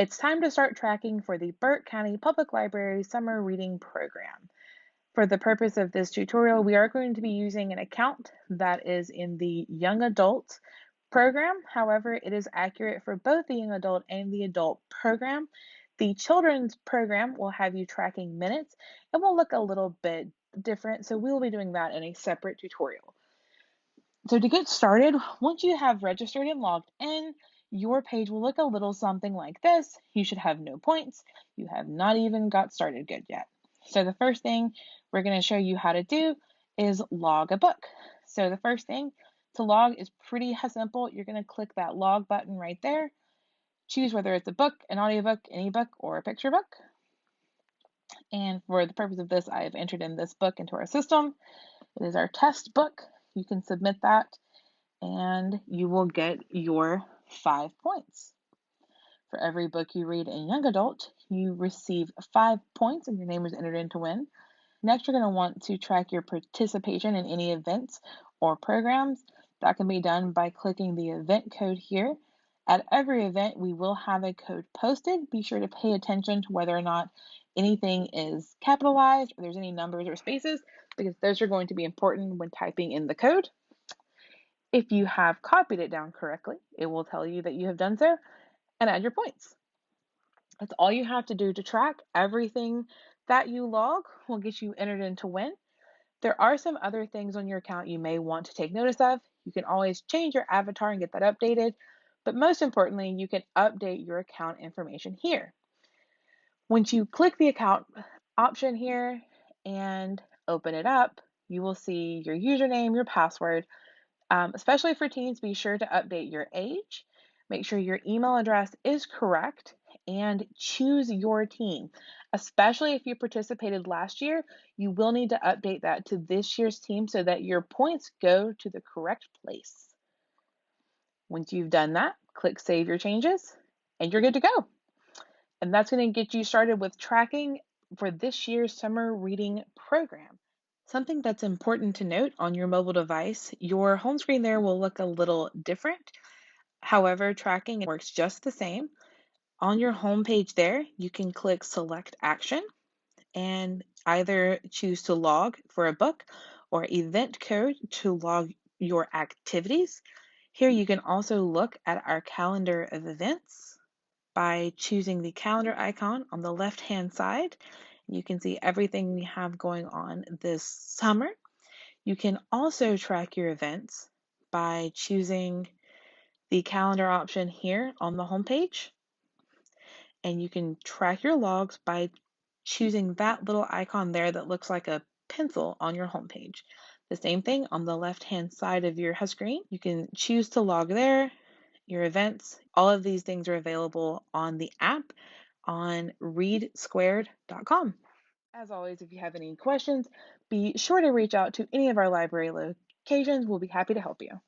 It's time to start tracking for the Burke County Public Library Summer Reading Program. For the purpose of this tutorial, we are going to be using an account that is in the Young Adult program. However, it is accurate for both the Young Adult and the Adult program. The Children's program will have you tracking minutes and will look a little bit different, so we will be doing that in a separate tutorial. So to get started, once you have registered and logged in, your page will look a little something like this. You should have no points. You have not even got started good yet. So the first thing we're going to show you how to do is log a book. So the first thing to log is pretty simple. You're going to click that log button right there. Choose whether it's a book, an audiobook, any book, or a picture book. And for the purpose of this, I have entered in this book into our system. It is our test book. You can submit that and you will get your 5 points. For every book you read in Young Adult, you receive 5 points and your name is entered in to win. Next, you're going to want to track your participation in any events or programs. That can be done by clicking the event code here. At every event, we will have a code posted. Be sure to pay attention to whether or not anything is capitalized or there's any numbers or spaces, because those are going to be important when typing in the code. If you have copied it down correctly, it will tell you that you have done so and add your points. That's all you have to do to track. Everything that you log will get you entered in to win. There are some other things on your account you may want to take notice of. You can always change your avatar and get that updated, but most importantly, you can update your account information here. Once you click the account option here and open it up, you will see your username, your password. Especially for teens, be sure to update your age, make sure your email address is correct, and choose your team. Especially if you participated last year, you will need to update that to this year's team so that your points go to the correct place. Once you've done that, click Save Your Changes, and you're good to go. And that's going to get you started with tracking for this year's summer reading program. Something that's important to note on your mobile device, your home screen there will look a little different. However, tracking works just the same. On your home page there, you can click Select Action and either choose to log for a book or event code to log your activities. Here you can also look at our calendar of events by choosing the calendar icon on the left-hand side. You can see everything we have going on this summer. You can also track your events by choosing the calendar option here on the home page. And you can track your logs by choosing that little icon there that looks like a pencil on your home page. The same thing on the left-hand side of your screen. You can choose to log there, your events. All of these things are available on the app on READSquared.com. As always, if you have any questions, be sure to reach out to any of our library locations. We'll be happy to help you.